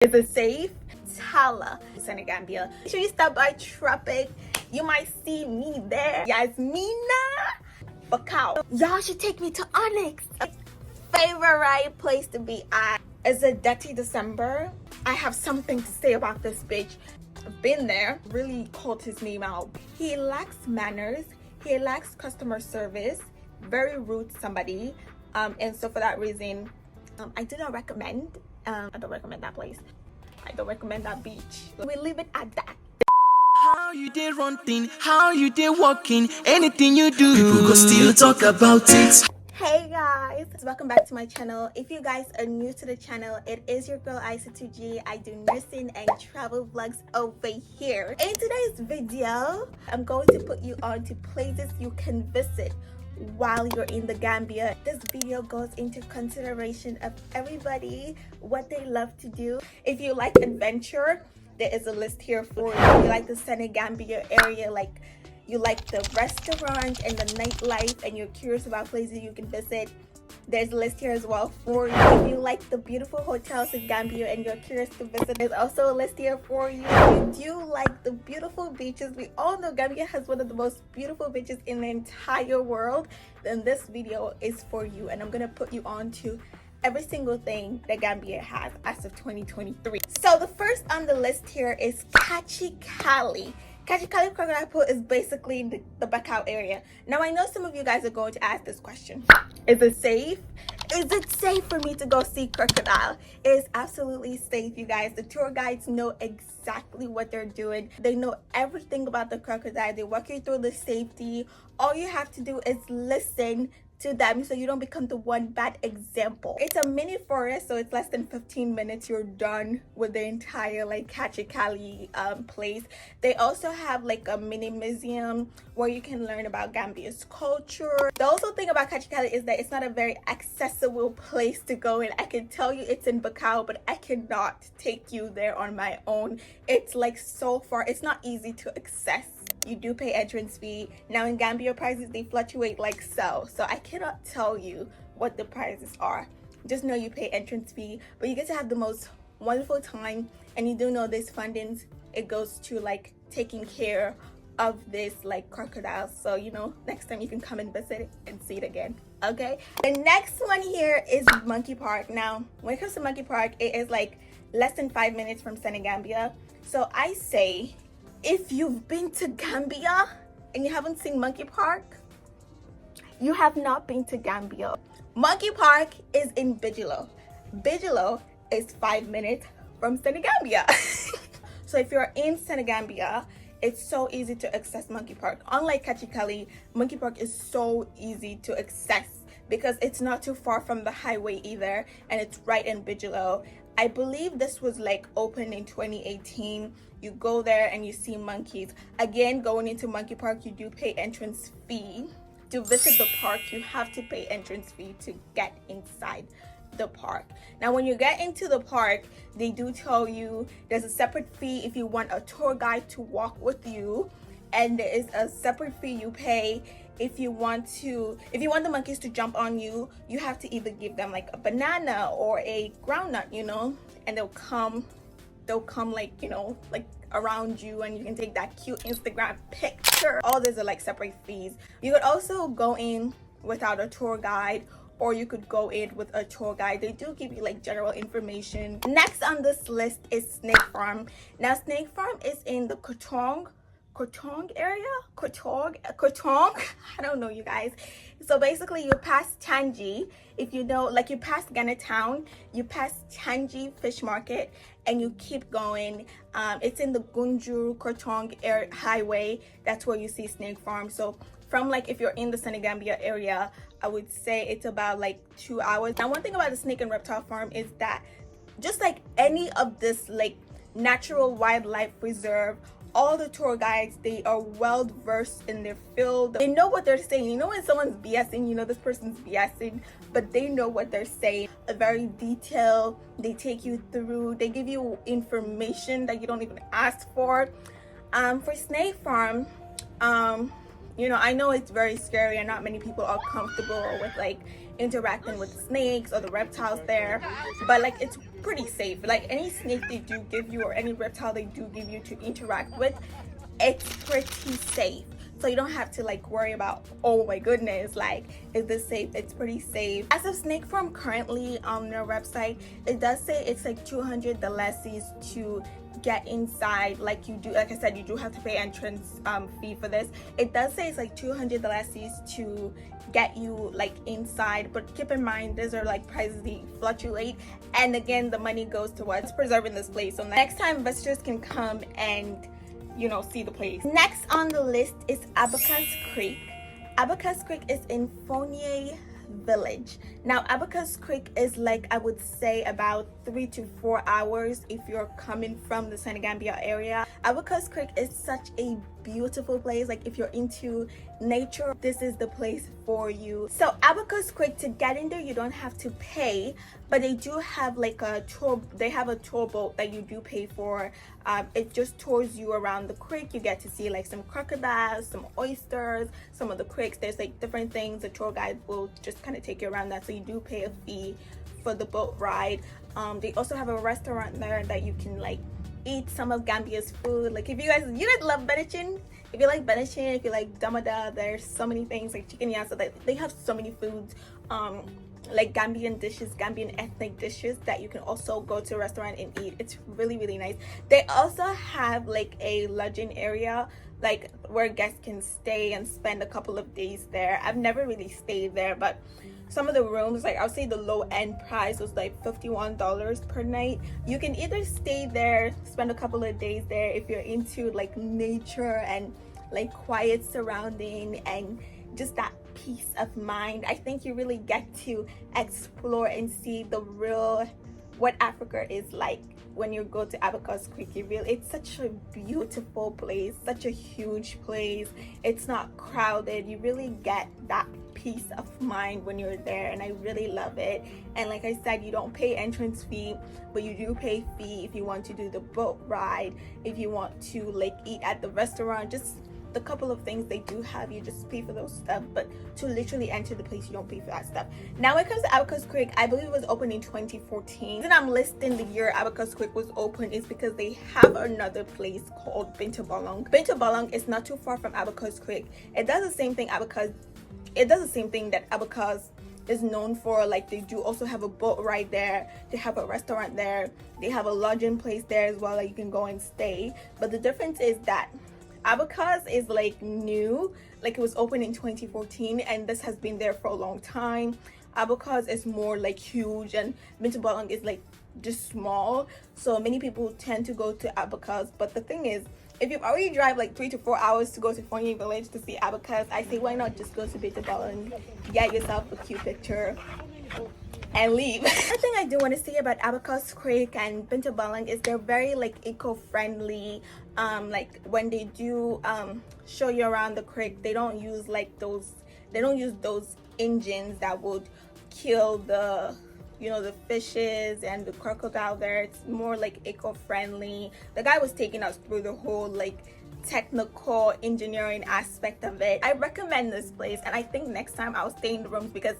Is it safe? Tala, Gambia. Make sure you stop by Tropic. You might see me there. Yasmina, Bacau. Y'all should take me to Onyx. Favorite place to be at. Is it dirty December? I have something to say about this bitch. I've been there. Really called his name out. He lacks manners. He lacks customer service. Very rude to somebody. And so for that reason, I do not recommend. I don't recommend that place. I don't recommend that beach. We leave it at that. How you did running, how you did walking, anything you do, people go still talk about it. Hey guys, welcome back to my channel. If you guys are new to the channel, it is your girl Isa2G. I do nursing and travel vlogs over here. In today's video, I'm going to put you on to places you can visit while you're in the Gambia. This video goes into consideration of everybody, what they love to do. If you like adventure, there is a list here for you. If you like the Senegambia area, like you like the restaurant and the nightlife, and you're curious about places you can visit, there's a list here as well for you. If you like the beautiful hotels in Gambia and you're curious to visit, there's also a list here for you. If you do like the beautiful beaches, we all know Gambia has one of the most beautiful beaches in the entire world, then this video is for you. And I'm gonna put you on to every single thing that Gambia has as of 2023. So the first on the list here is Kachikali. Kachikali Crocodile Park is basically the Bacau area. Now I know some of you guys are going to ask this question. Is it safe? Is it safe for me to go see crocodile? It is absolutely safe, you guys. The tour guides know exactly what they're doing. They know everything about the crocodile. They walk you through the safety. All you have to do is listen to them so you don't become the one bad example. It's a mini forest, so it's less than 15 minutes. You're done with the entire like Kachikali place. They also have like a mini museum where you can learn about Gambia's culture. The also thing about Kachikali is that it's not a very accessible place to go in. I can tell you it's in Bacau, but I cannot take you there on my own. It's like so far. It's not easy to access. You do pay entrance fee. Now in Gambia, prices they fluctuate like so I cannot tell you what the prices are. Just know you pay entrance fee, but you get to have the most wonderful time. And you do know this fundings, it goes to like taking care of this like crocodiles, so you know next time you can come and visit it and see it again. Okay, the next one here is Monkey Park. Now when it comes to Monkey Park, it is like less than 5 minutes from Senegambia. So I say, if you've been to Gambia and you haven't seen Monkey Park, you have not been to Gambia. Monkey Park is in Bijilo. Bijilo is 5 minutes from Senegambia. So if you're in Senegambia, it's so easy to access Monkey Park. Unlike Kachikali, Monkey Park is so easy to access because it's not too far from the highway either, and it's right in Bijilo. I believe this was like open in 2018. You go there and you see monkeys. Again, going into Monkey Park, you do pay entrance fee. To visit the park, you have to pay entrance fee to get inside the park. Now when you get into the park, they do tell you there's a separate fee if you want a tour guide to walk with you, and there is a separate fee you pay if you want the monkeys to jump on you. You have to either give them like a banana or a groundnut, you know, and they'll come like, you know, like around you, and you can take that cute Instagram picture. All these are like separate fees. You could also go in without a tour guide, or you could go in with a tour guide. They do give you like general information. Next on this list is Snake Farm. Now Snake Farm is in the Kotong area. Kotong I don't know, you guys. So basically you pass Tangi, if you know, like you pass Ghana Town, you pass Tangi Fish Market, and you keep going. It's in the Gunjur Kotong highway. That's where you see Snake Farm. So from like if you're in the Senegambia area, I would say it's about like 2 hours. Now one thing about the Snake and Reptile Farm is that just like any of this like natural wildlife reserve, all the tour guides, they are well versed in their field. They know what they're saying. You know when someone's BSing, you know this person's BSing, but they know what they're saying. A very detailed, they take you through, they give you information that you don't even ask for. For Snake Farm, you know, I know it's very scary and not many people are comfortable with like interacting with snakes or the reptiles there, but like it's pretty safe. Like any snake they do give you or any reptile they do give you to interact with, it's pretty safe. So you don't have to like worry about, oh my goodness, like is this safe? It's pretty safe. As of snake farm currently on their website, it does say it's like $200 to get inside. Like you do, like I said, you do have to pay entrance fee for this. It does say it's like $200 to get you like inside, but keep in mind these are like prices, they fluctuate, and again the money goes towards preserving this place so next time visitors can come and, you know, see the place. Next on the list is Abacus Creek. Abacus Creek is in Fonye Village. Now Abacus Creek is like, I would say about 3 to 4 hours if you're coming from the Senegambia area. Abacus Creek is such a beautiful place. Like if you're into nature, this is the place for you. So Abacus Creek, to get in there you don't have to pay, but they do have like a tour. They have a tour boat that you do pay for. It just tours you around the creek. You get to see like some crocodiles, some oysters, some of the creeks. There's like different things. The tour guide will just kind of take you around that, so you do pay a fee for the boat ride. They also have a restaurant there that you can like eat some of Gambia's food. Like if you guys love Benachin, if you like Benachin, if you like Damada, there's so many things like chicken yassa. They have so many foods, like Gambian dishes, Gambian ethnic dishes that you can also go to a restaurant and eat. It's really, really nice. They also have like a lodging area, like where guests can stay and spend a couple of days there. I've never really stayed there, but some of the rooms, like I'll say the low end price was like $51 per night. You can either stay there, spend a couple of days there if you're into like nature and like quiet surrounding and just that peace of mind. I think you really get to explore and see the real what Africa is like when you go to Abacus Creek. It's such a beautiful place, such a huge place. It's not crowded. You really get that peace of mind when you're there, and I really love it. And like I said, you don't pay entrance fee, but you do pay fee if you want to do the boat ride, if you want to like eat at the restaurant, just the couple of things they do have, you just pay for those stuff. But to literally enter the place, you don't pay for that stuff. Now when it comes to Abacus Creek, I believe it was opened in 2014. And I'm listing the year Abacus Creek was open is because they have another place called Bintu Balong. Bintu Balong is not too far from Abacus Creek. It does the same thing that Abacus is known for. Like they do also have a boat ride there, they have a restaurant there, they have a lodging place there as well that you can go and stay. But the difference is that Abacus is like new, like it was opened in 2014 and this has been there for a long time. Abacus is more like huge and Bintu Balong is like just small, so many people tend to go to Abacus. But the thing is, if you've already drive like 3 to 4 hours to go to Fonye Village to see Abacus, I say why not just go to Bintu Balong, get yourself a cute picture and leave. One thing I do want to say about Abacus Creek and Bintu Balong is they're very like eco-friendly. Like when they do show you around the creek, they don't use like those engines that would kill the, you know, the fishes and the crocodile there. It's more like eco-friendly. The guy was taking us through the whole like technical engineering aspect of it. I recommend this place, and I think next time I'll stay in the rooms because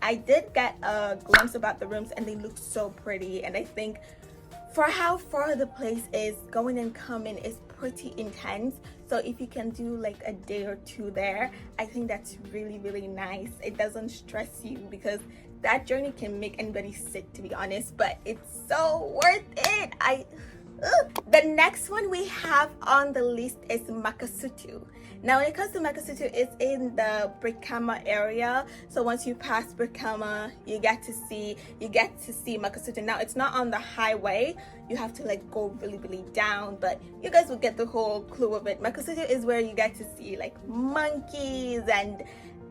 I did get a glimpse about the rooms and they look so pretty. And I think for how far the place is, going and coming is pretty intense. So if you can do like a day or two there, I think that's really, really nice. It doesn't stress you because that journey can make anybody sick, to be honest, but it's so worth it. The next one we have on the list is Makasutu. Now when it comes to Makasutu, it's in the Brikama area. So once you pass Brikama, you get to see Makasutu. Now it's not on the highway. You have to like go really, really down, but you guys will get the whole clue of it. Makasutu is where you get to see like monkeys, and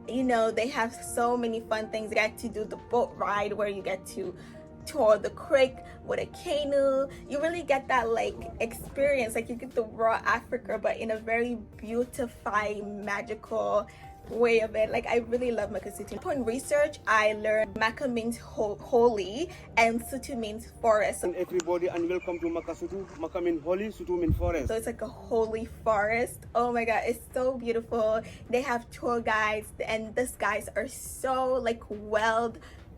you know, they have so many fun things. You get to do the boat ride where you get to tour the creek with a canoe. You really get that like experience, like you get the raw Africa but in a very beautified, magical way of it. Like I really love Makasutu. Upon research, I learned Maka means holy and Sutu means forest. And everybody, and welcome to Makasutu. Maka means holy, Sutu means forest. So it's like a holy forest. Oh my god, it's so beautiful. They have tour guides, and these guys are so like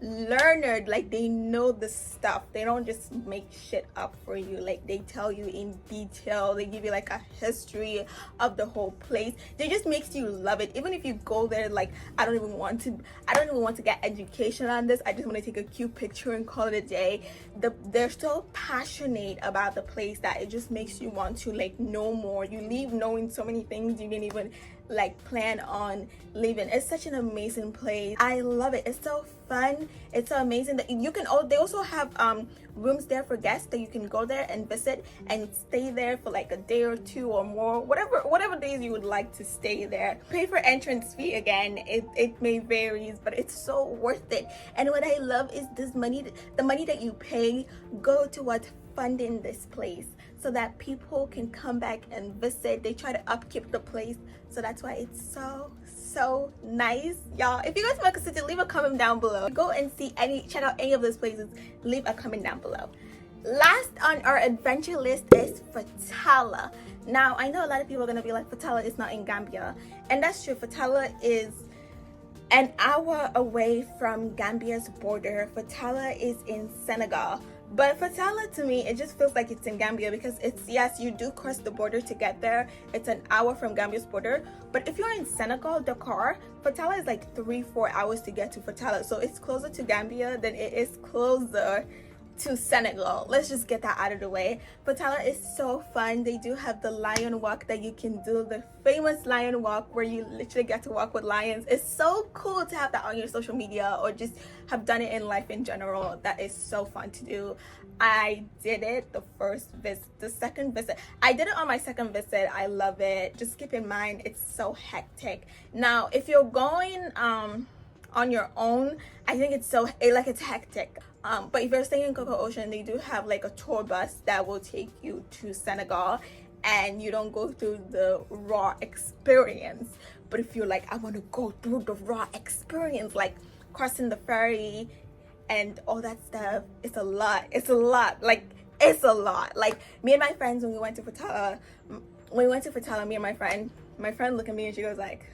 learned, like they know the stuff. They don't just make shit up for you. Like they tell you in detail, they give you like a history of the whole place. They just makes you love it. Even if you go there like I don't even want to get education on this, I just want to take a cute picture and call it a day. They're so passionate about the place that it just makes you want to like know more. You leave knowing so many things you didn't even like plan on leaving. It's such an amazing place. I love it. It's so fun. It's so amazing that you can they also have rooms there for guests that you can go there and visit and stay there for like a day or two or more, whatever days you would like to stay there. Pay for entrance fee again. It may varies, but it's so worth it. And what I love is this money, the money that you pay go towards funding this place so that people can come back and visit. They try to upkeep the place, so that's why it's so nice. Y'all, if you guys want to City, leave a comment down below. Go and check out any of those places, leave a comment down below. Last on our adventure list is Fatala. Now I know a lot of people are gonna be like, Fatala is not in Gambia, and that's true. Fatala is an hour away from Gambia's border. Fatala is in Senegal. But Fatala, to me, it just feels like it's in Gambia because it's, yes, you do cross the border to get there. It's an hour from Gambia's border. But if you're in Senegal, Dakar, Fatala is like 3-4 hours to get to Fatala. So it's closer to Gambia than it is closer to Senegal. Let's just get that out of the way. Fatala is so fun. They do have the lion walk that you can do, the famous lion walk where you literally get to walk with lions. It's so cool to have that on your social media or just have done it in life in general. That is so fun to do. I did it the second visit. I did it on my second visit. I love it. Just keep in mind it's so hectic. Now if you're going on your own, I think it's it's hectic. But if you're staying in Coco Ocean, they do have like a tour bus that will take you to Senegal, and you don't go through the raw experience. But if you're like, I want to go through the raw experience, like crossing the ferry and all that stuff, it's a lot. Like me and my friends, when we went to Fatala, me and my friend looked at me and she goes like,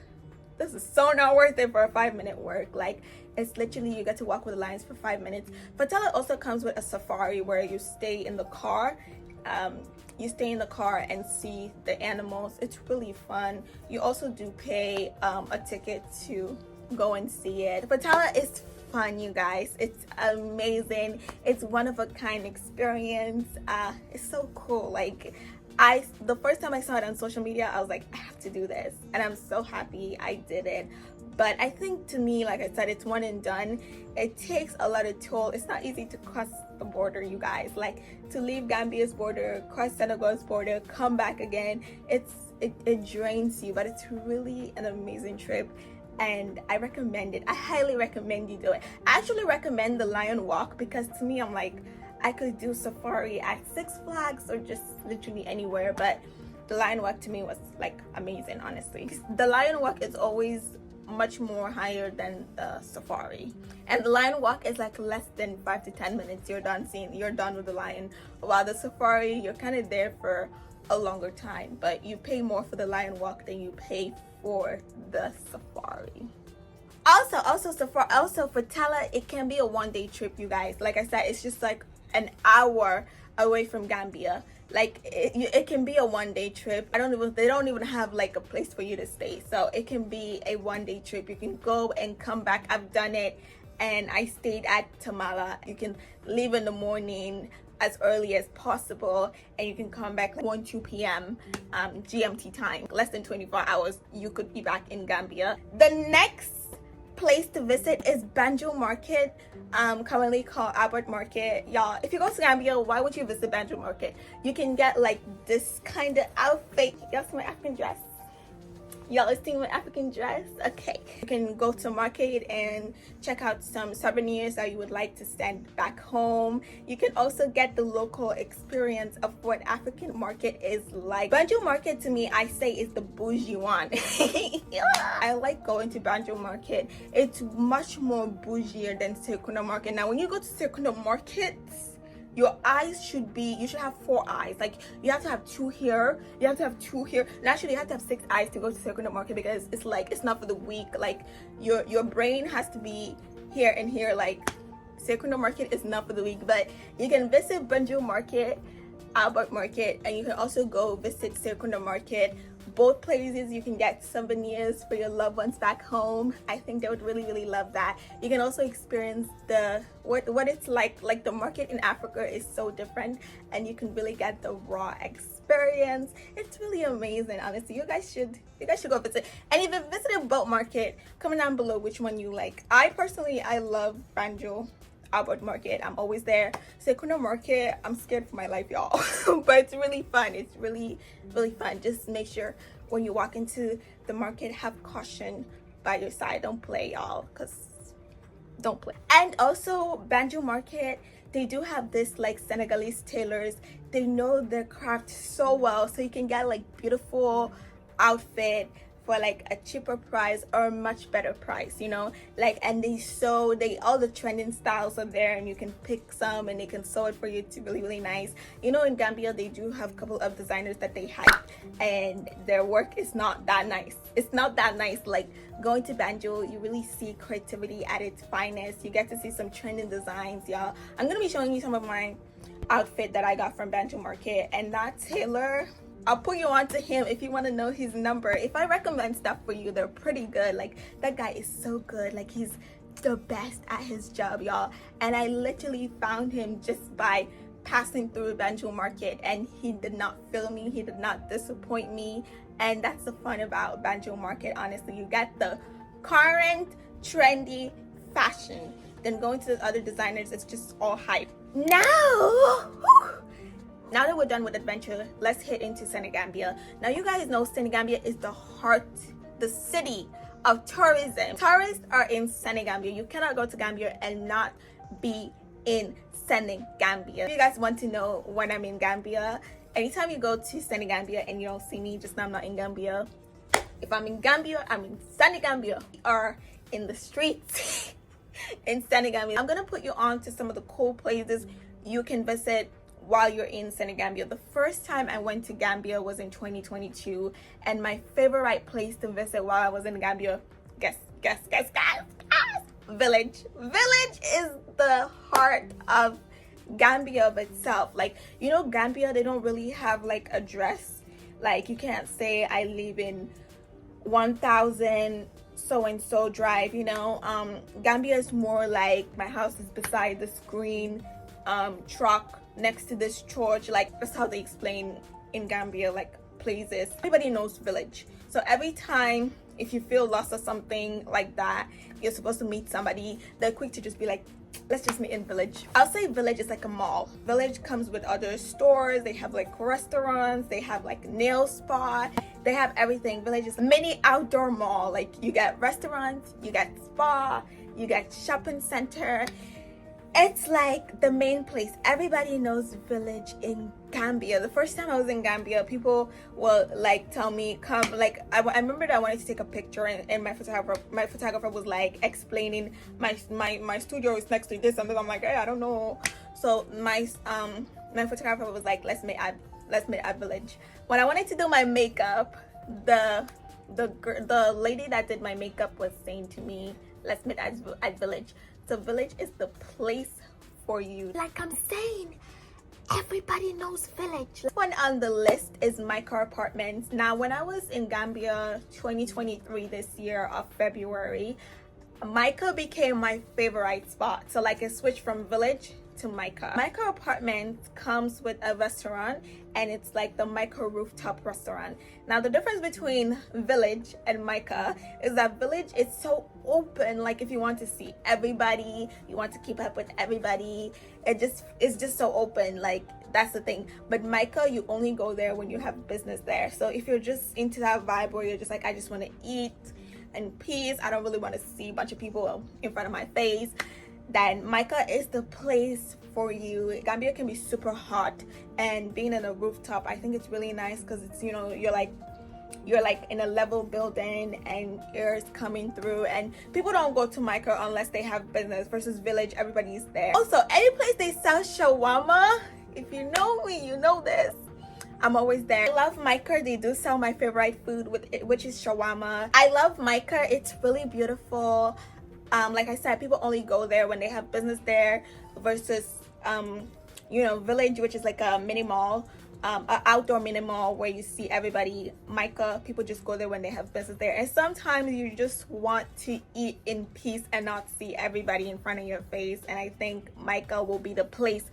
this is so not worth it for a 5-minute walk. Like, it's literally, you get to walk with the lions for 5 minutes. Fatala also comes with a safari where you stay in the car. You stay in the car and see the animals. It's really fun. You also do pay a ticket to go and see it. Fatala is fun, you guys. It's amazing. It's one of a kind experience. It's so cool. Like, the first time I saw it on social media, I was like, I have to do this, and I'm so happy I did it. But I think, to me, like I said, it's one and done. It takes a lot of toll. It's not easy to cross the border, you guys. Like, to leave Gambia's border, cross Senegal's border, come back again, it drains you. But it's really an amazing trip, and I recommend it. I highly recommend you do it. I actually recommend the lion walk because, to me, I'm like, I could do safari at Six Flags or just literally anywhere, but the lion walk to me was like amazing, honestly. The lion walk is always much more higher than the safari, and the lion walk is like less than 5 to 10 minutes. You're done with the lion, while the safari, you're kind of there for a longer time, but you pay more for the lion walk than you pay for the safari. Also Fatala, it can be a one-day trip, you guys. Like I said, it's just like an hour away from Gambia. Like it can be a one-day trip. They don't even have like a place for you to stay, so it can be a one-day trip. You can go and come back. I've done it, and I stayed at Tamala. You can leave in the morning as early as possible, and you can come back like 1-2 p.m. GMT time. Less than 24 hours, you could be back in Gambia. The next place to visit is Banjo Market, currently called Abacus Market. Y'all, if you go to Gambia, why would you visit Banjo Market? You can get like this kind of outfit. Y'all see my African dress? Y'all are seeing my African dress? Okay. You can go to market and check out some souvenirs that you would like to send back home. You can also get the local experience of what African market is like. Banjo Market, to me, I say is the bougie one. Yeah. I like going to Banjo Market. It's much more bougier than Sekunda Market. Now, when you go to Sekunda Market, your eyes you should have 4 eyes. Like, you have to have 2 here, you have to have 2 here, and actually you have to have 6 eyes to go to Second Market, because it's like, it's not for the weak. Like, your brain has to be here and here. Like, Sekunda Market is not for the weak, but you can visit Banjo Market, Albert Market, and you can also go visit Sekunda Market. Both places you can get souvenirs for your loved ones back home. I think they would really love that. You can also experience the what it's like the market in Africa is so different, and you can really get the raw experience. It's really amazing, honestly. You guys should go visit. And if you visited Boat Market, comment down below which one you like. I personally love Banjo Albert Market. I'm always there. Sekunda Market, I'm scared for my life, y'all. But it's really fun. It's really fun. Just make sure when you walk into the market, have caution by your side. Don't play, y'all, because don't play. And also Banjo Market, they do have this like Senegalese tailors. They know their craft so well, so you can get like beautiful outfit for like a cheaper price or a much better price, you know, like, and they all the trending styles are there, and you can pick some and they can sew it for you to really nice. You know, in Gambia they do have a couple of designers that they hire, and their work is not that nice. It's not that nice. Like, going to Banjo, you really see creativity at its finest. You get to see some trending designs, y'all. I'm gonna be showing you some of my outfit that I got from Banjo Market, and that tailor, I'll put you on to him if you want to know his number. If I recommend stuff for you, they're pretty good. Like, that guy is so good. Like, he's the best at his job, y'all. And I literally found him just by passing through Banjo Market, and he did not fail me. He did not disappoint me. And that's the fun about Banjo Market, honestly. You get the current trendy fashion. Then going to the other designers, it's just all hype. Now that we're done with adventure, let's head into Senegambia. Now, you guys know Senegambia is the heart, the city of tourism. Tourists are in Senegambia. You cannot go to Gambia and not be in Senegambia. If you guys want to know when I'm in Gambia, anytime you go to Senegambia and you don't see me, just know I'm not in Gambia. If I'm in Gambia, I'm in Senegambia. We are in the streets in Senegambia. I'm gonna put you on to some of the cool places you can visit while you're in Senegambia. The first time I went to Gambia was in 2022, and my favorite place to visit while I was in Gambia, guess, Village. Village is the heart of Gambia of itself. Like, you know, Gambia, they don't really have like a dress. Like, you can't say I live in 1000 so and so drive, you know. Gambia is more like my house is beside this green truck next to this church. Like, that's how they explain in Gambia, like, places. Everybody knows village. So every time if you feel lost or something like that, you're supposed to meet somebody, they're quick to just be like, let's just meet in village. I'll say village is like a mall. Village comes with other stores. They have like restaurants, they have like nail spa, they have everything. Village is a mini outdoor mall. Like, you get restaurants, you get spa, you get shopping center. It's like the main place. Everybody knows village in Gambia. The first time I was in Gambia, people will like tell me, come, like, I remember that I wanted to take a picture, and my photographer was like explaining my studio is next to this, and I'm like, hey, I don't know. So my photographer was like, let's meet at village. When I wanted to do my makeup, the lady that did my makeup was saying to me, let's meet at village. The village is the place for you. Like I'm saying, everybody knows village. One on the list is Micro Apartments. Now, when I was in Gambia 2023 this year of February, Micro became my favorite spot. So like, it switched from village to Micro. Micro Apartments comes with a restaurant, and it's like the Micro rooftop restaurant. Now, the difference between village and Micro is that village is so open. Like, if you want to see everybody, you want to keep up with everybody, it's just so open. Like, that's the thing. But Micro, you only go there when you have business there. So if you're just into that vibe where you're just like, I just want to eat in peace, I don't really want to see a bunch of people in front of my face, then Micro is the place for you. Gambia can be super hot, and being in a rooftop, I think it's really nice because it's, you know, you're like in a level building and air is coming through, and people don't go to Micro unless they have business, versus village, everybody's there. Also, any place they sell shawarma, if you know me, you know this, I'm always there. I love Micro. They do sell my favorite food, which is shawarma. I love Micro. It's really beautiful. Like I said, people only go there when they have business there versus you know, Village, which is like a mini mall, an outdoor mini mall where you see everybody. Micah, people just go there when they have business there, and sometimes you just want to eat in peace and not see everybody in front of your face, and I think Micah will be the place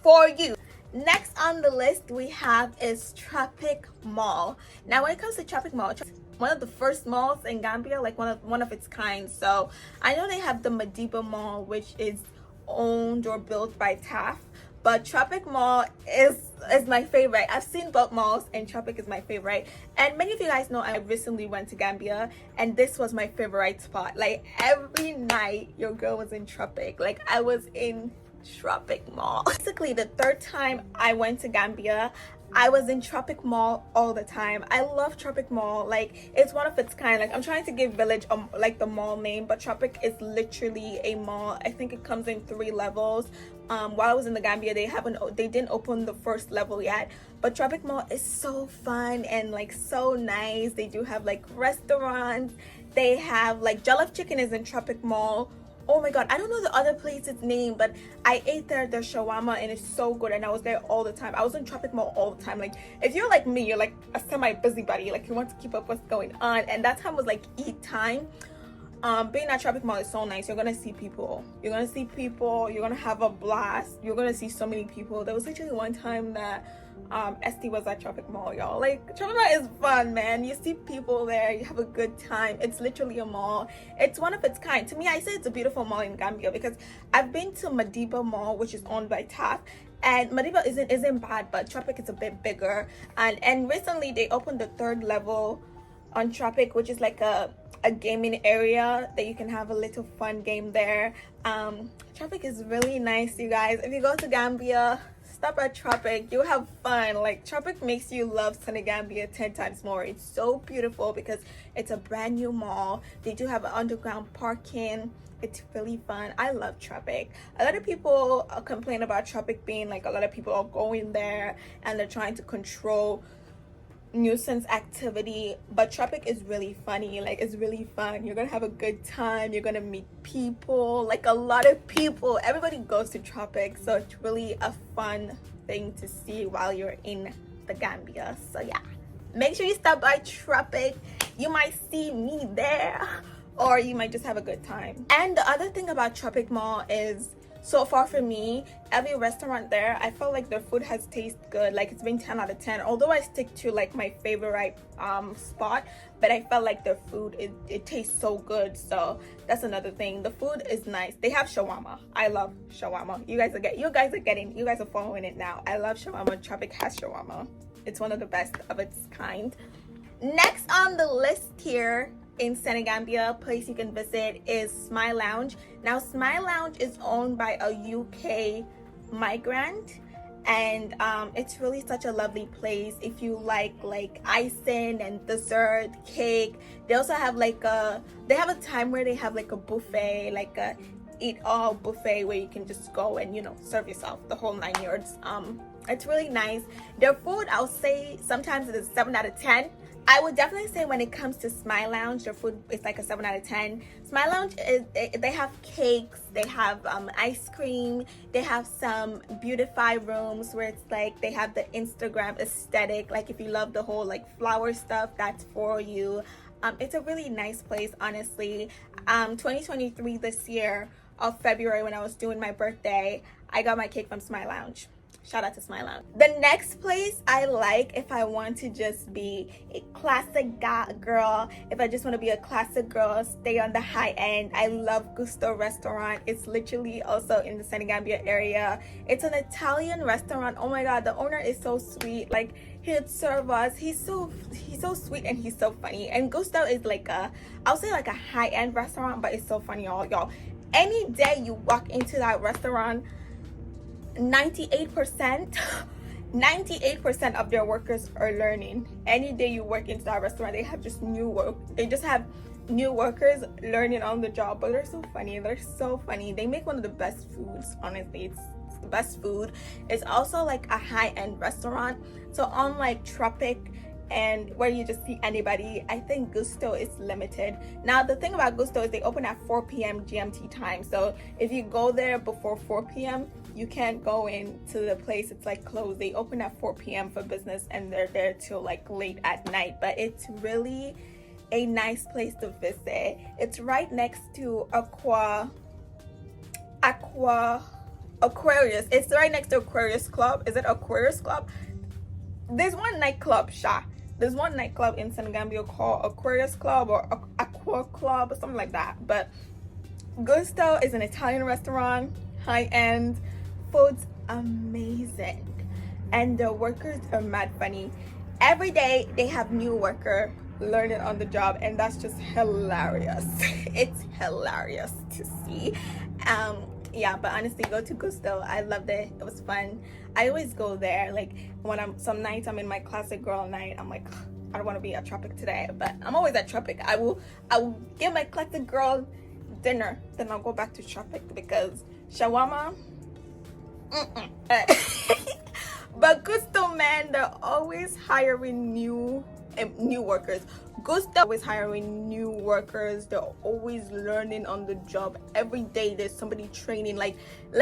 for you. Next on the list we have is Tropic Mall. Now when it comes to Tropic Mall, one of the first malls in Gambia, like one of its kind. So I know they have the Madiba Mall, which is owned or built by TAF, but Tropic Mall is my favorite. I've seen both malls and Tropic is my favorite. And many of you guys know I recently went to Gambia and this was my favorite spot. Like every night your girl was in Tropic. Like I was in Tropic Mall. Basically the third time I went to Gambia, I was in Tropic Mall all the time. I love Tropic Mall. Like it's one of its kind. Like I'm trying to give Village like the mall name, but Tropic is literally a mall. I think it comes in 3 levels. While I was in the Gambia, they didn't open the first level yet, but Tropic Mall is so fun and like so nice. They do have like restaurants. They have like jollof chicken is in Tropic Mall. Oh my god, I don't know the other place's name, but I ate their shawarma and it's so good, and I was there all the time. I was in Tropic Mall all the time. Like if you're like me, you're like a semi busybody, like you want to keep up what's going on, and that time was like eat time. Being at Tropic Mall is so nice. You're gonna see people, you're gonna have a blast, you're gonna see so many people. There was literally one time that Esty was at Tropic Mall, y'all. Like Tropic Mall is fun, man. You see people there, you have a good time. It's literally a mall. It's one of its kind. To me, I say it's a beautiful mall in Gambia because I've been to Madiba Mall, which is owned by TAF, and Madiba isn't bad, but Tropic is a bit bigger. And recently they opened the 3rd level on Tropic, which is like a gaming area that you can have a little fun game there. Tropic is really nice, you guys. If you go to Gambia, stop at Tropic. You have fun. Like Tropic makes you love Senegambia 10 times more. It's so beautiful because it's a brand new mall. They do have an underground parking. It's really fun. I love Tropic. A lot of people complain about Tropic being like, a lot of people are going there and they're trying to control nuisance activity, but Tropic is really funny. Like it's really fun. You're gonna have a good time. You're gonna meet people, like a lot of people. Everybody goes to Tropic, so it's really a fun thing to see while you're in the Gambia. So yeah, make sure you stop by Tropic. You might see me there, or you might just have a good time. And the other thing about Tropic Mall is, so far for me, every restaurant there, I felt like their food has tasted good. Like it's been 10 out of 10. Although I stick to like my favorite spot, but I felt like their food, it tastes so good. So that's another thing. The food is nice. They have shawarma. I love shawarma. You guys are following it now. I love shawarma. Tropic has shawarma. It's one of the best of its kind. Next on the list here in Senegambia, place you can visit is Smile Lounge. Now Smile Lounge is owned by a UK migrant, and it's really such a lovely place if you like icing and dessert, cake. They also have like they have a time where they have like a buffet, like a eat all buffet where you can just go and, you know, serve yourself the whole 9 yards. It's really nice. Their food, I'll say sometimes it is 7 out of 10. I would definitely say when it comes to Smile Lounge, their food is like a 7 out of 10. Smile Lounge is, they have cakes, they have ice cream, they have some beautify rooms where it's like they have the Instagram aesthetic. Like if you love the whole like flower stuff, that's for you. It's a really nice place, honestly. 2023 this year of February, when I was doing my birthday, I got my cake from Smile Lounge. Shout out to Smile Lounge. The next place I like, if I want to just be a classic girl, if I just want to be a classic girl, stay on the high end, I love Gusto Restaurant. It's literally also in the Senegambia area. It's an Italian restaurant. Oh my god, the owner is so sweet. Like he'd serve us. He's so sweet and he's so funny. And Gusto is like I'll say like a high-end restaurant, but it's so funny, y'all. Any day you walk into that restaurant, 98% of their workers are learning. Any day you work into that restaurant, they have just new workers learning on the job. But they're so funny. They make one of the best foods, honestly. It's the best food. It's also like a high-end restaurant, so unlike Tropic, and where you just see anybody. I think Gusto is limited. Now the thing about Gusto is they open at 4 p.m. GMT time, so if you go there before 4 p.m. you can't go into the place. It's like closed. They open at 4 p.m. for business and they're there till like late at night, but it's really a nice place to visit. It's right next to Aquarius. It's right next to Aquarius Club. Is it Aquarius Club? There's one nightclub, There's one nightclub in Senegambia called Aquarius Club or Aqua Club or something like that. But Gusto is an Italian restaurant, high-end, food's amazing, and the workers are mad funny. Every day they have new worker learning on the job, and that's just hilarious. It's hilarious to see. Yeah, but honestly, go to Gusto. I loved it. It was fun. I always go there. Like when some nights I'm in my classic girl night, I'm like, I don't want to be at Tropic today, but I'm always at Tropic. I will get my classic girl dinner, then I'll go back to Tropic because shawarma. But Gusto, man, they're always hiring new workers. Gusto always hiring new workers. They're always learning on the job. Every day there's somebody training. Like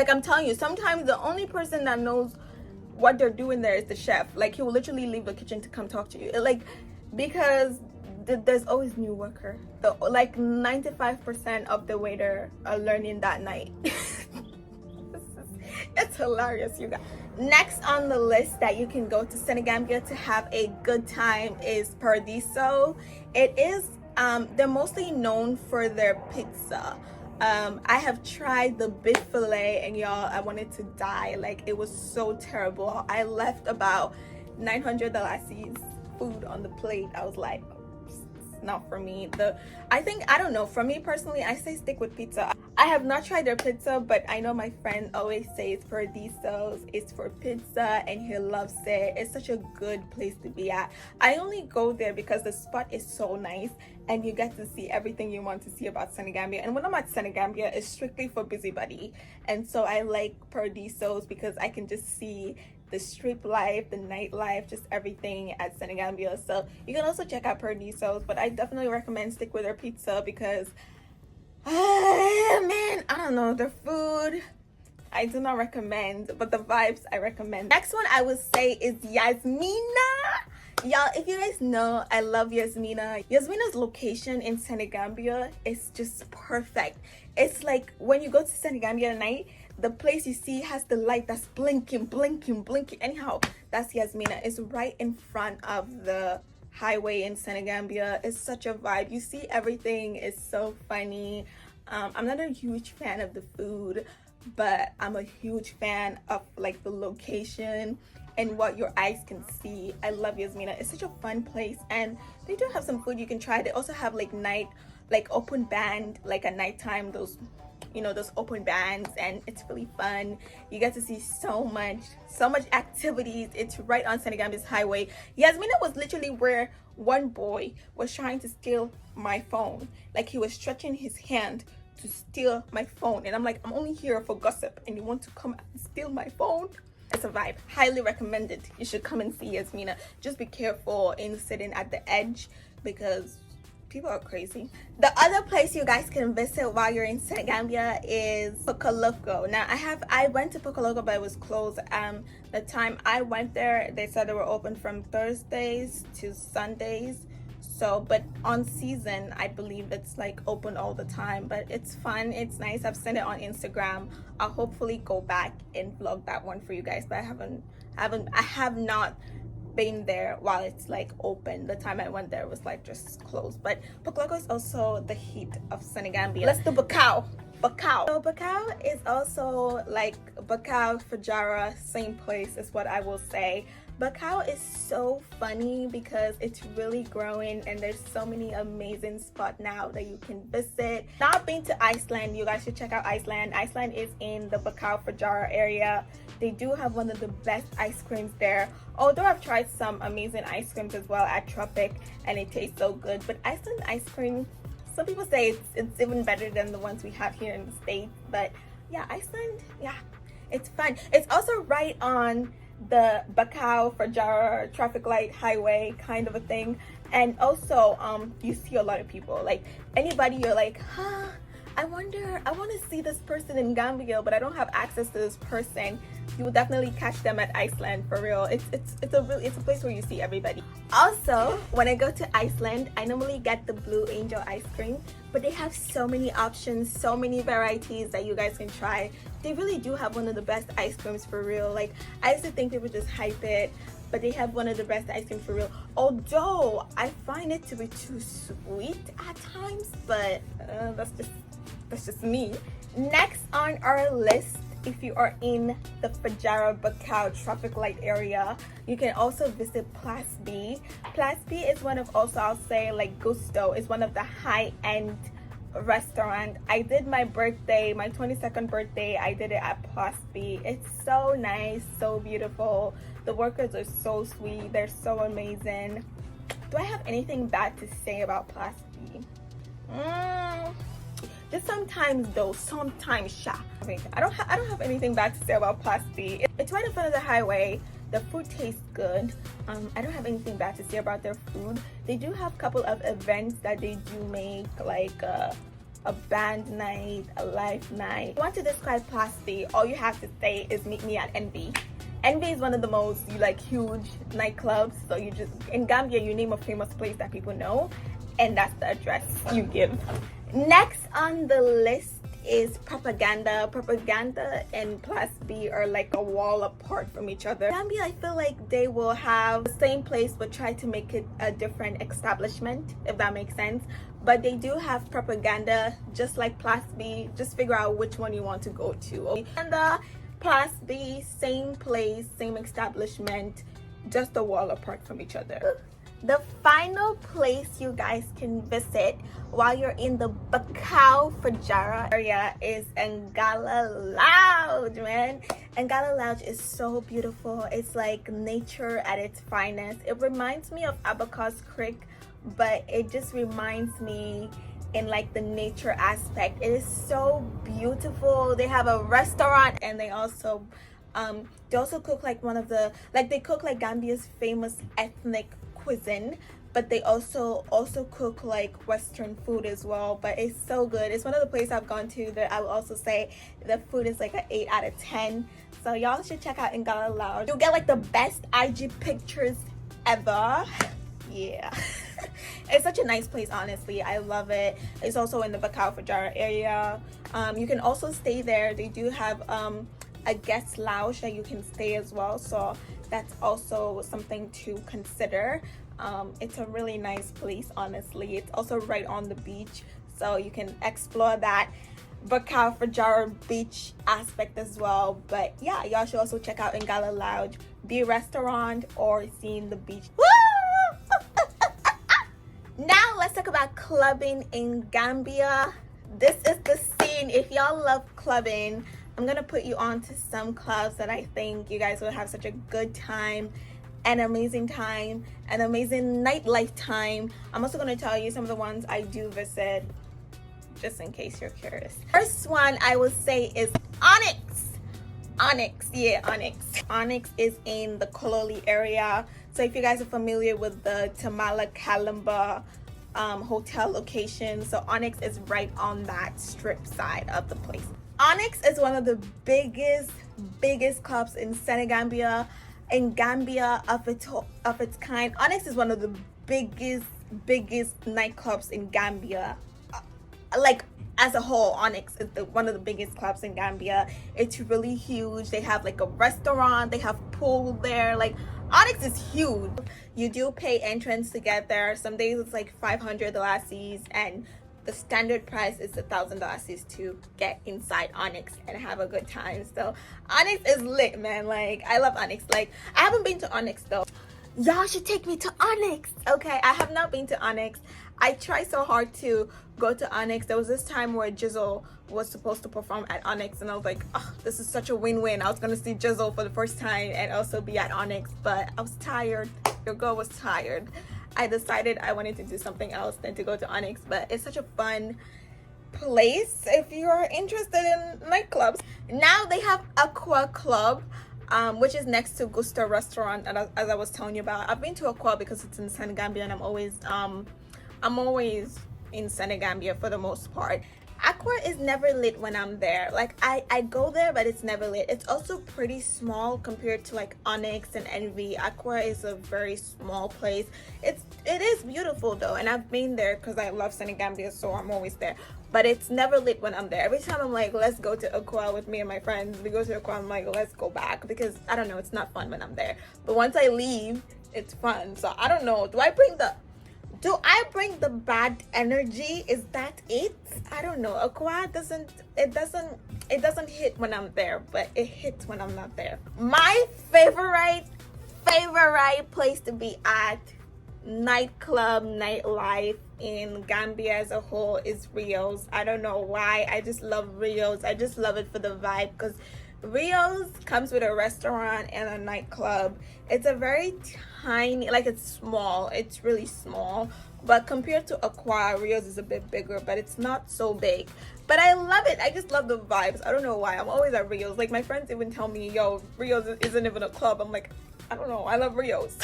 I'm telling you, sometimes the only person that knows what they're doing there is the chef. Like he will literally leave the kitchen to come talk to you. Like because there's always new worker. Like 95% of the waiter are learning that night. It's hilarious, you guys. Next on the list that you can go to Senegambia to have a good time is Perdiso. It is they're mostly known for their pizza. I have tried the beef fillet, and y'all, I wanted to die. Like it was so terrible. I left about 900 dalasis food on the plate. I was like, not for me. I don't know, for me personally, I say stick with pizza. I have not tried their pizza, but I know my friend always says Perdiso's is for pizza and he loves it. It's such a good place to be at. I only go there because the spot is so nice and you get to see everything you want to see about Senegambia. And when I'm at Senegambia, it's strictly for busybody, and so I like Perdiso's because I can just see the strip life, the nightlife, just everything at Senegambia. So you can also check out Perdiso's, but I definitely recommend stick with their pizza because man, I don't know, the food I do not recommend, but the vibes I recommend. Next one I would say is Yasmina. Y'all, if you guys know, I love Yasmina. Yasmina's location in Senegambia is just perfect. It's like when you go to Senegambia at night, the place you see has the light that's blinking. Anyhow, that's Yasmina. It's right in front of the highway in Senegambia. It's such a vibe. You see everything. It's so funny. I'm not a huge fan of the food, but I'm a huge fan of like the location and what your eyes can see. I love Yasmina. It's such a fun place, and they do have some food you can try. They also have like open band, like at nighttime, those open bands, and it's really fun. You get to see so much activities. It's right on Senegambia's highway. Yasmina was literally where one boy was trying to steal my phone. Like he was stretching his hand to steal my phone, and I'm like, I'm only here for gossip and you want to come and steal my phone? It's a vibe. Highly recommended. You should come and see Yasmina. Just be careful in sitting at the edge because people are crazy. The other place you guys can visit while you're in Senegambia is Pokoloko. Now I went to Pokoloko, but it was closed. The time I went there, they said they were open from Thursdays to Sundays. So, but on season, I believe it's like open all the time. But it's fun. It's nice. I've seen it on Instagram. I'll hopefully go back and vlog that one for you guys. But I have not been there while it's like open. The time I went there was like just closed. But Pokoloko is also the heat of Senegambia. Let's do Bakau. So Bakau is also like Bakau, Fajara, same place is what I will say. Bakau is so funny because it's really growing and there's so many amazing spots now that you can visit. Not been to Iceland, you guys should check out Iceland. Iceland is in the Bakau Fajara area. They do have one of the best ice creams there. Although I've tried some amazing ice creams as well at Tropic and it tastes so good. But Iceland ice cream, some people say it's even better than the ones we have here in the States. But yeah, Iceland, yeah, it's fun. It's also right on the Bacau Fajara traffic light highway kind of a thing. And also you see a lot of people, like anybody you're like, huh, I want to see this person in Gambia, but I don't have access to this person. You will definitely catch them at Iceland, for real. It's a place where you see everybody. Also, when I go to Iceland, I normally get the Blue Angel ice cream, but they have so many options, so many varieties that you guys can try. They really do have one of the best ice creams, for real. Like, I used to think people just hype it, but they have one of the best ice cream, for real. Although I find it to be too sweet at times, but that's just me. Next on our list, if you are in the Fajara Bacau traffic light area, you can also visit Place B. Place B is one of, also I'll say, like Gusto is one of the high-end restaurant. I did my birthday, my 22nd birthday, I did it at Place B. It's so nice, so beautiful. The workers are so sweet, they're so amazing. Do I have anything bad to say about Place B? Just sometimes though, sometimes I don't have anything bad to say about Place B. It's right in front of the highway. The food tastes good. I don't have anything bad to say about their food. They do have a couple of events that they do make, like a band night, a live night. If you want to describe Place B, all you have to say is meet me at Envy. Envy is one of the most huge nightclubs. So you just, in Gambia, you name a famous place that people know, and that's the address you give. Next on the list is Propaganda. Propaganda and Place B are like a wall apart from each other. Gambia, I feel like they will have the same place but try to make it a different establishment, if that makes sense. But they do have Propaganda just like Place B. Just figure out which one you want to go to. And the Place B, same place, same establishment, just a wall apart from each other. The final place you guys can visit while you're in the Bacau Fajara area is Gala Lounge, man. Gala Lounge is so beautiful. It's like nature at its finest. It reminds me of Abacus Creek, but it just reminds me in like the nature aspect. It is so beautiful. They have a restaurant, and they also cook like one of the, like they cook like Gambia's famous ethnic cuisine, but they also cook like Western food as well. But it's so good. It's one of the places I've gone to that I would also say the food is like an 8 out of 10. So y'all should check out Gala Lounge. You'll get like the best IG pictures ever. Yeah. It's such a nice place, honestly. I love it. It's also in the Bacau Fajara area. You can also stay there. They do have a guest lounge that you can stay as well, so that's also something to consider. It's a really nice place, honestly. It's also right on the beach, so you can explore that Bacau Fajara beach aspect as well. But yeah, y'all should also check out Gala Lounge, be a restaurant, or seeing the beach. Now let's talk about clubbing in Gambia. This is the scene. If y'all love clubbing, I'm gonna put you on to some clubs that I think you guys will have such a good time, an amazing nightlife time. I'm also gonna tell you some of the ones I do visit, just in case you're curious. First one I will say is Onyx. Onyx is in the Kololi area. So if you guys are familiar with the Tamala Kalamba hotel location, so Onyx is right on that strip side of the place. Onyx is one of the biggest clubs in Senegambia, in Gambia of its kind. Onyx is one of the biggest nightclubs in Gambia. Like as a whole, Onyx is one of the biggest clubs in Gambia. It's really huge. They have like a restaurant, they have pool there. Like Onyx is huge. You do pay entrance to get there. Some days it's like 500 lassis, and the standard price is $1,000 to get inside Onyx and have a good time. So Onyx is lit, man. Like I love Onyx. Like I haven't been to Onyx though. Y'all should take me to Onyx. Okay, I have not been to Onyx. I try so hard to go to Onyx. There was this time where Jizzle was supposed to perform at Onyx, and I was like, oh, this is such a win-win. I was gonna see Jizzle for the first time and also be at Onyx, but I was tired. Your girl was tired. I decided I wanted to do something else than to go to Onyx, but it's such a fun place if you're interested in nightclubs. Now they have Aqua Club. which is next to Gusto Restaurant, and as I was telling you about. I've been to Aqua because it's in Senegambia, and I'm always in Senegambia for the most part. Aqua is never lit when I'm there. Like I go there, but it's never lit. It's also pretty small compared to like Onyx and Envy. Aqua is a very small place. It is beautiful though, and I've been there because I love Senegambia, so I'm always there. But it's never lit when I'm there. Every time I'm like, let's go to Aqua with me and my friends. We go to Aqua, I'm like, let's go back, because I don't know, it's not fun when I'm there. But once I leave, it's fun. So I don't know. Do I bring the bad energy? Is that it? I don't know. Aqua doesn't hit when I'm there, but it hits when I'm not there. My favorite place to be at, nightclub, nightlife in Gambia as a whole, is Rios. I don't know why. I just love Rios. I just love it for the vibe, because Rios comes with a restaurant and a nightclub. It's a very tiny, like, it's small. It's really small. But compared to Aqua, Rios is a bit bigger, but it's not so big. But I love it. I just love the vibes. I don't know why. I'm always at Rios. Like, my friends even tell me, yo, Rios isn't even a club. I'm like, I don't know. I love Rios.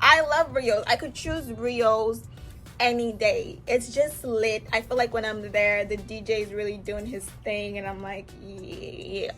I love Rios. I could choose Rios any day. It's just lit. I feel like when I'm there, the DJ is really doing his thing, and I'm like, yeah.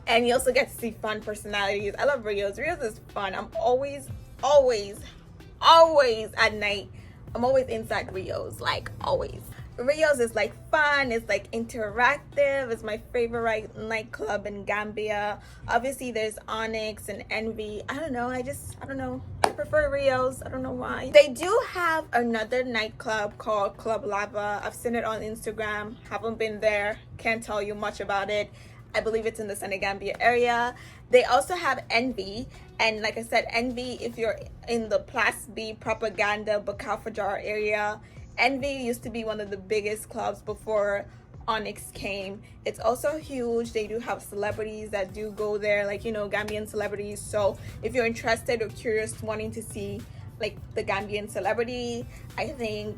And you also get to see fun personalities. I love Rios. Rios is fun. I'm always at night. I'm always inside Rios, like always. Rios is like fun. It's like interactive. It's my favorite nightclub in Gambia. Obviously, there's Onyx and Envy. I don't know. I don't know. I prefer Rios. I don't know why. They do have another nightclub called Club Lava. I've seen it on Instagram. Haven't been there. Can't tell you much about it. I believe it's in the Senegambia area. They also have Envy, and like I said, Envy, if you're in the Plus B Propaganda Bakal Fajar area, Envy used to be one of the biggest clubs before Onyx came. It's also huge. They do have celebrities that do go there, like, you know, Gambian celebrities. So if you're interested or curious, wanting to see like the Gambian celebrity, I think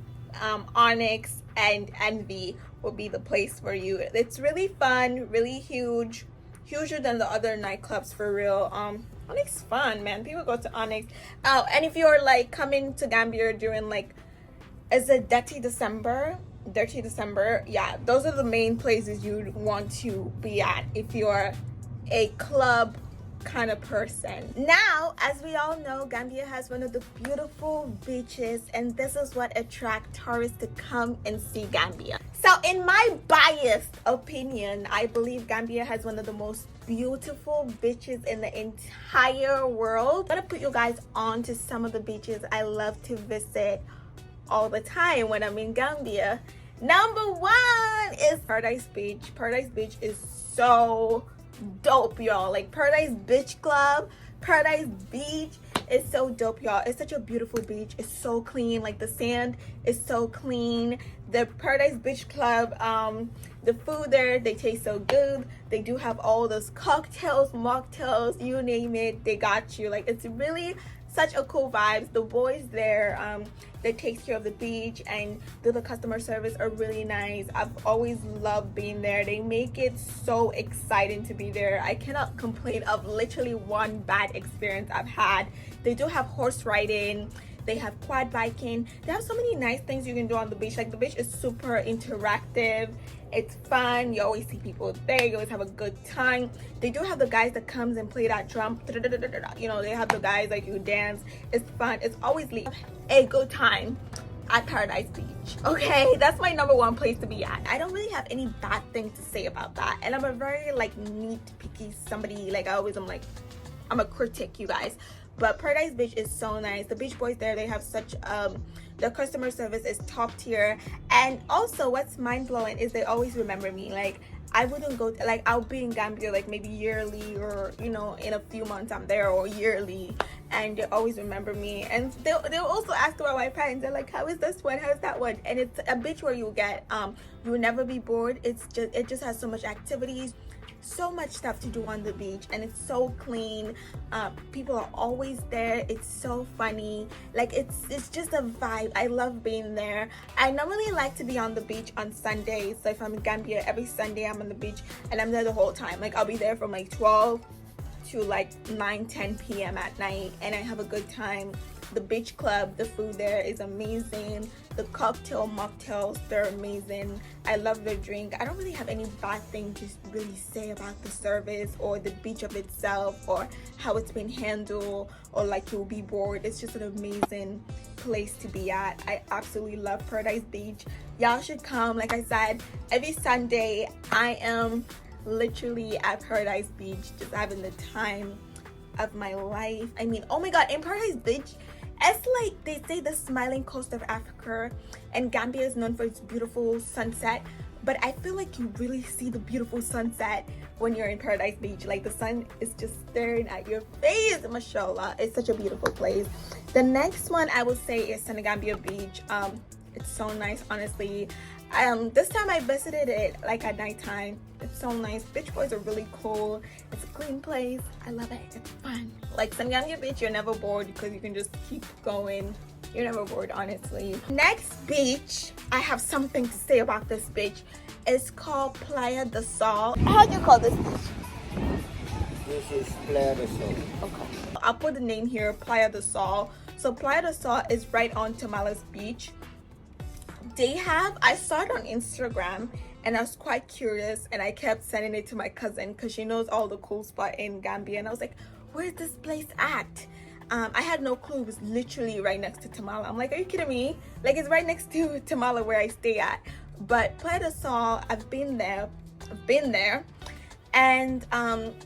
Onyx and Envy will be the place for you. It's really fun, really huge, huger than the other nightclubs for real. Onyx is fun, man. People go to Onyx. Oh, and if you're like coming to Gambia during like, is it Dirty December? Yeah, those are the main places you'd want to be at if you're a club kind of person. Now, as we all know, Gambia has one of the beautiful beaches, and this is what attracts tourists to come and see Gambia. So in my biased opinion, I believe Gambia has one of the most beautiful beaches in the entire world. I'm gonna put you guys on to some of the beaches I love to visit all the time when I'm in Gambia. Number one is Paradise Beach. Paradise Beach is so dope, y'all. Like, Paradise Beach Club, Paradise Beach is so dope, y'all. It's such a beautiful beach. It's so clean. Like, the sand is so clean. The Paradise Beach Club, the food there, they taste so good. They do have all those cocktails, mocktails, you name it, they got you. Like, it's really such a cool vibes. The boys there, they take care of the beach and do the customer service are really nice. I've always loved being there. They make it so exciting to be there. I cannot complain of literally one bad experience I've had. They do have horse riding. They have quad biking. They have so many nice things you can do on the beach. Like, the beach is super interactive. It's fun. You always see people there. You always have a good time. They do have the guys that comes and play that drum. You know, they have the guys like you dance. It's fun. It's always a good time at Paradise Beach. Okay, that's my number one place to be at. I don't really have any bad thing to say about that. And I'm a very like neat, picky somebody. Like, I'm a critic, you guys. But Paradise Beach is so nice. The beach boys there, they have such the customer service is top tier. And also what's mind-blowing is they always remember me. Like, I wouldn't go like, I'll be in Gambia like maybe yearly, or you know, in a few months I'm there, or yearly, and they always remember me. And they'll also ask about my parents. They're like, how is this one, how's that one? And it's a beach where you get you will never be bored. It just has so much activities, so much stuff to do on the beach, and it's so clean. People are always there. It's so funny. Like, it's just a vibe. I love being there. I normally like to be on the beach on Sundays. So if I'm in Gambia, every Sunday I'm on the beach, and I'm there the whole time. Like, I'll be there from like 12 to like 9-10 p.m. at night, and I have a good time. The beach club, the food there is amazing. The mocktails, they're amazing. I love their drink. I don't really have any bad thing to really say about the service or the beach of itself or how it's been handled, or like you'll be bored. It's just an amazing place to be at. I absolutely love Paradise Beach. Y'all should come. Like I said, every Sunday I am literally at Paradise Beach, just having the time of my life. I mean, oh my god, in Paradise Beach, it's like they say the smiling coast of Africa, and Gambia is known for its beautiful sunset, but I feel like you really see the beautiful sunset when you're in Paradise Beach. Like the sun is just staring at your face. Mashallah, it's such a beautiful place. The next one I would say is Sangyong Beach. It's so nice, honestly. This time I visited it like at nighttime. It's so nice. Beach boys are really cool. It's a clean place. I love it. It's fun. Like Sangyong Beach, you're never bored because you can just keep going. You're never bored, honestly. Next beach, I have something to say about this beach. It's called Playa del Sol. How do you call this beach? This is Playa del Sol. Okay. I'll put the name here, Playa del Sol. So Playa del Sol is right on Tamales Beach. I saw it on Instagram and I was quite curious, and I kept sending it to my cousin because she knows all the cool spot in Gambia, and I was like, where's this place at? I had no clue. It was literally right next to Tamala. I'm like, are you kidding me? Like, it's right next to Tamala where I stay at. But Playa del Sol, I've been there, and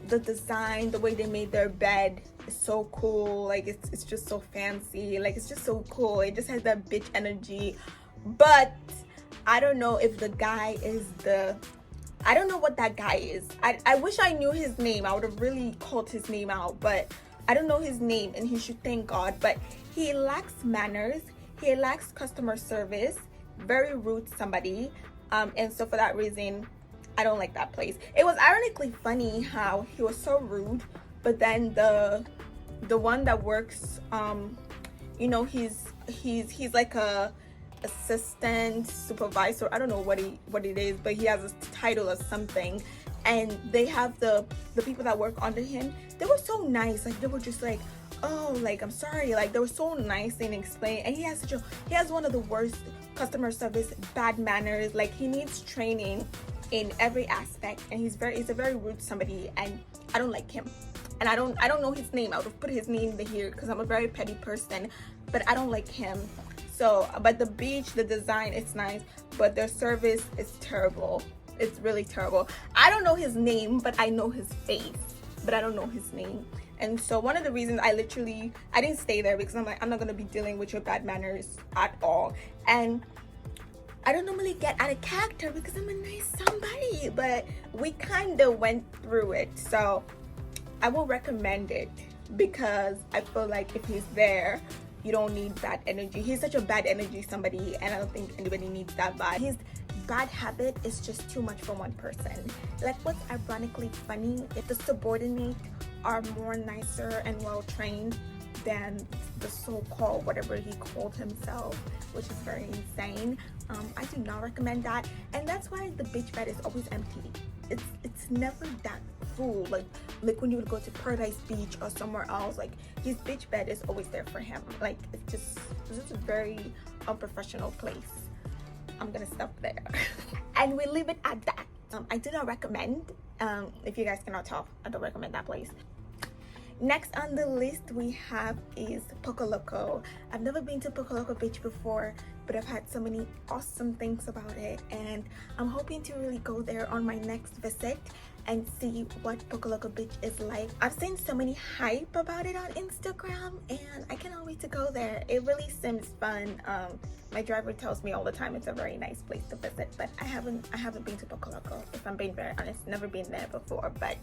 the design, the way they made their bed is so cool. Like it's just so fancy. Like it's just so cool. It just has that bitch energy. But I don't know if the guy is I don't know what that guy is. I wish I knew his name. I would have really called his name out, but I don't know his name, and he should thank God. But he lacks manners. He lacks customer service. Very rude to somebody. And so for that reason, I don't like that place. It was ironically funny how he was so rude, but then the one that works, you know, he's like a assistant supervisor. I don't know what it is, but he has a title or something, and they have the people that work under him. They were so nice. Like they were just like, oh, like I'm sorry. Like they were so nice and explain. And he has one of the worst customer service, bad manners. Like he needs training in every aspect, and he's a very rude somebody, and I don't like him. And I don't know his name. I would have put his name here because I'm a very petty person, but I don't like him. So, but the beach, the design, it's nice, but their service is terrible. It's really terrible. I don't know his name, but I know his face, but I don't know his name. And so one of the reasons I didn't stay there, because I'm like, I'm not going to be dealing with your bad manners at all. And I don't normally get out of character because I'm a nice somebody, but we kind of went through it. So I will recommend it because I feel like if he's there, you don't need bad energy. He's such a bad energy somebody, and I don't think anybody needs that vibe. His bad habit is just too much for one person. Like what's ironically funny, if the subordinates are more nicer and well trained than the so-called whatever he called himself, which is very insane. I do not recommend that, and that's why the beach bed is always empty. It's never that full. Like when you would go to Paradise Beach or somewhere else, like his beach bed is always there for him. Like it's just a very unprofessional place. I'm gonna stop there and we leave it at that. I do not recommend. If you guys cannot tell, I don't recommend that place. Next on the list we have is Poco Loco. I've never been to Poco Loco Beach before, but I've had so many awesome things about it, and I'm hoping to really go there on my next visit and see what Poco Loco Beach is like. I've seen so many hype about it on Instagram, and I cannot wait to go there. It really seems fun. My driver tells me all the time it's a very nice place to visit, but I haven't been to Poco Loco, if I'm being very honest. Never been there before, but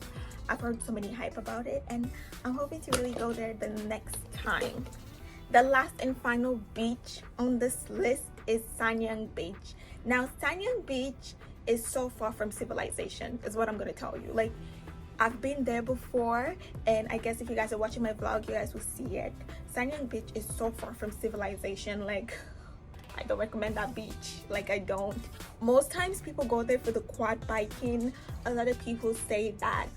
I've heard so many hype about it, and I'm hoping to really go there the next time. The last and final beach on this list is Sangyong Beach. Now, Sangyong Beach is so far from civilization, is what I'm going to tell you. Like, I've been there before, and I guess if you guys are watching my vlog, you guys will see it. Sangyong Beach is so far from civilization. Like, I don't recommend that beach. Like, I don't. Most times people go there for the quad biking. A lot of people say that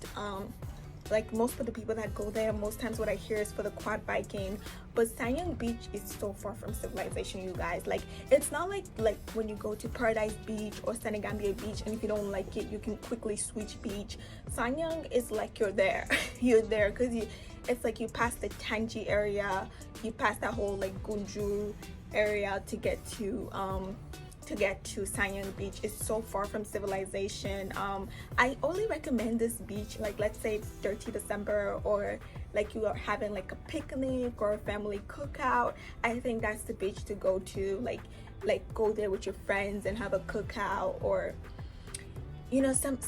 like most of the people that go there, most times what I hear is for the quad biking. But Sangyong Beach is so far from civilization, you guys. Like, it's not like when you go to Paradise Beach or Senegambia Beach, and if you don't like it, you can quickly switch beach. Sangyong is like you're there. You're there because it's like you pass the Tangi area, you pass that whole like Gunju area to get to Sangyong Beach. Is so far from civilization. I only recommend this beach, like, let's say it's dirty December, or like you are having like a picnic or a family cookout. I think that's the beach to go to. Like go there with your friends and have a cookout, or you know, some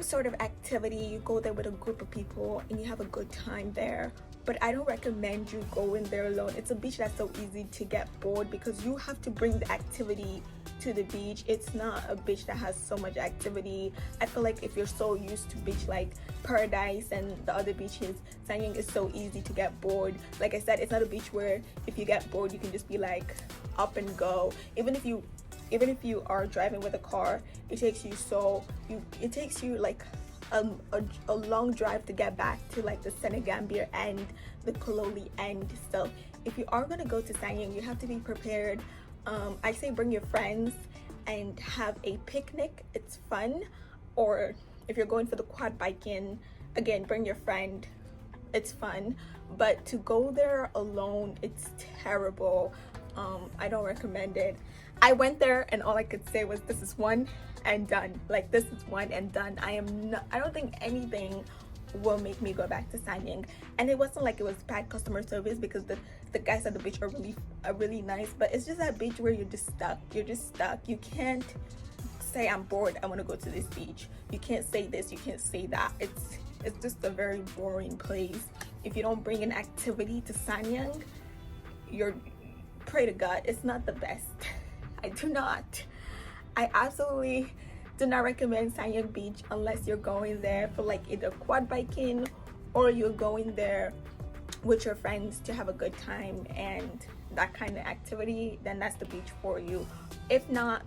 sort of activity. You go there with a group of people and you have a good time there. But I don't recommend you going there alone. It's a beach that's so easy to get bored because you have to bring the activity to the beach. It's not a beach that has so much activity. I feel like if you're so used to beach like Paradise and the other beaches, Sangyong is so easy to get bored. Like I said, it's not a beach where if you get bored you can just be like up and go. Even if you are driving with a car, it takes you like a long drive to get back to like the Senegambia end, the Kololi end. So if you are going to go to Sangyong, you have to be prepared. I say bring your friends and have a picnic. It's fun. Or if you're going for the quad biking, again, bring your friend. It's fun. But to go there alone, it's terrible. I don't recommend it. I went there and all I could say was, this is one and done. Like, this is one and done. I don't think anything will make me go back to Sangyong. And it wasn't like it was bad customer service, because the guys at the beach are really nice, but it's just that beach where you're just stuck. You can't say, I'm bored, I want to go to this beach. You can't say this, you can't say that. It's just a very boring place. If you don't bring an activity to Sangyong, pray to God, it's not the best. I absolutely do not recommend Sangyong Beach unless you're going there for like either quad biking or you're going there with your friends to have a good time and that kind of activity. Then that's the beach for you. If not,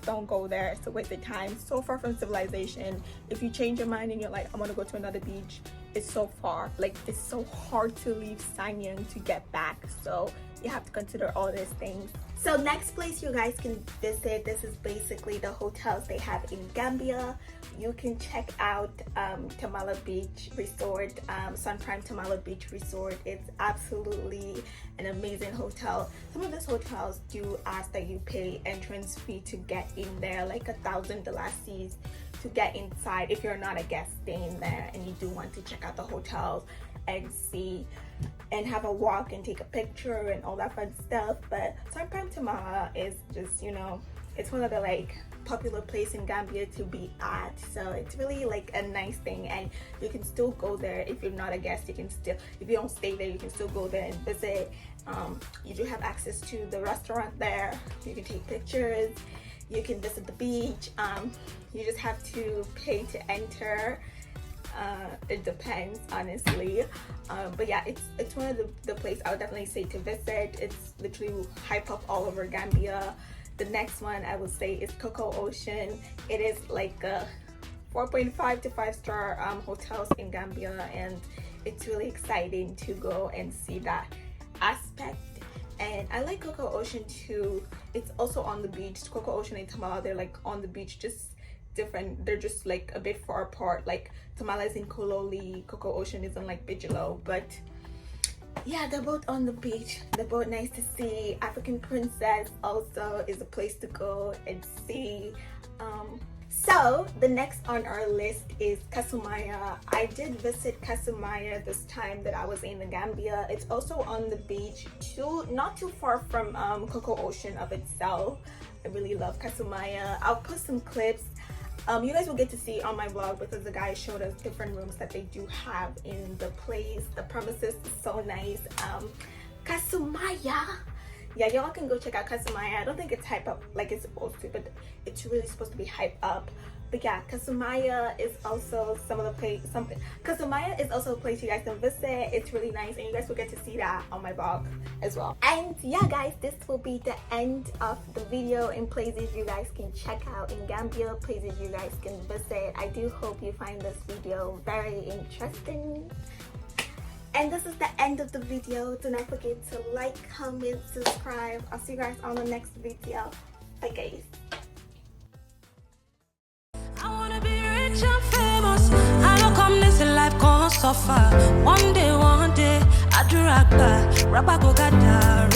don't go there. It's a waste of time. So far from civilization. If you change your mind and you're like, I want to go to another beach, it's so far. Like, it's so hard to leave Sangyong to get back. So you have to consider all these things. So next place you guys can visit, this is basically the hotels they have in Gambia. You can check out Tamala Beach Resort, Sun Prime Tamala Beach Resort. It's absolutely an amazing hotel. Some of these hotels do ask that you pay entrance fee to get in there, like $1,000 to get inside if you're not a guest staying there and you do want to check out the hotels and see and have a walk and take a picture and all that fun stuff. But Sun Prime Tamala is just, you know, it's one of the like popular place in Gambia to be at, so it's really like a nice thing. And you can still go there if you're not a guest. You can still, if you don't stay there, you can still go there and visit. You do have access to the restaurant there. You can take pictures, you can visit the beach. You just have to pay to enter. It depends, honestly. But yeah, it's one of the places I would definitely say to visit. It's literally hype up all over Gambia. The next one I would say is Coco Ocean. It is like a 4.5 to 5-star hotels in Gambia, and it's really exciting to go and see that aspect. And I like Coco Ocean too. It's also on the beach. Coco Ocean and Tamala, they're like on the beach, just different. They're just like a bit far apart. Like Tamala is in Kololi, Coco Ocean is in like Bijilo. But yeah, they're both on the beach. They're both nice to see. African Princess also is a place to go and see. So the next on our list is Kasumaya. I did visit Kasumaya this time that I was in the Gambia. It's also on the beach, not too far from Coco Ocean of itself. I really love Kasumaya. I'll put some clips. You guys will get to see on my vlog, because the guy showed us different rooms that they do have in the place. The premises is so nice. Kasumaya. Yeah, y'all can go check out Kasumaya. I don't think it's hype up like it's supposed to, but it's really supposed to be hype up. But yeah, Kasumaya is also Kasumaya is also a place you guys can visit. It's really nice, and you guys will get to see that on my vlog as well. And yeah guys, this will be the end of the video in places you guys can check out in Gambia, places you guys can visit. I do hope you find this video very interesting. And this is the end of the video. Do not forget to like, comment, subscribe. I'll see you guys on the next video. Bye guys. I wanna be rich and famous. I don't come this life gon' suffer. One day, I do rock back. Rapper go gada.